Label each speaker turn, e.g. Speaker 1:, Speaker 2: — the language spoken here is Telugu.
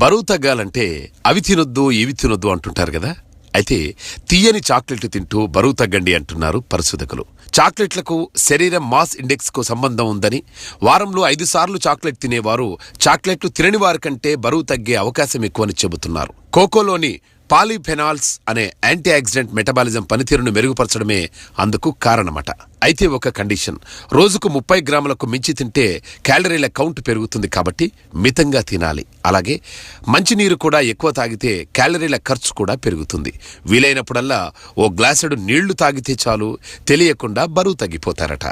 Speaker 1: బరువు తగ్గాలంటే అవి తినొద్దు ఇవి తినొద్దు అంటుంటారు కదా. అయితే తీయని చాక్లెట్లు తింటూ బరువు తగ్గండి అంటున్నారు పరిశోధకులు. చాక్లెట్లకు శరీరం మాస్ ఇండెక్స్ కు సంబంధం ఉందని, వారంలో 5 సార్లు చాక్లెట్ తినేవారు చాక్లెట్లు తినని వారి కంటే బరువు తగ్గే అవకాశం ఎక్కువని చెబుతున్నారు. కోకోలోని పాలీఫెనాల్స్ అనే యాంటీ ఆక్సిడెంట్ మెటబాలిజం పనితీరును మెరుగుపరచడమే అందుకు కారణమట. అయితే ఒక కండిషన్, రోజుకు 30 గ్రాములకు మించి తింటే క్యాలరీల కౌంట్ పెరుగుతుంది కాబట్టి మితంగా తినాలి. అలాగే మంచినీరు కూడా ఎక్కువ తాగితే క్యాలరీల ఖర్చు కూడా పెరుగుతుంది. వీలైనప్పుడల్లా ఓ గ్లాసుడు నీళ్లు తాగితే చాలు, తెలియకుండా బరువు తగ్గిపోతారట.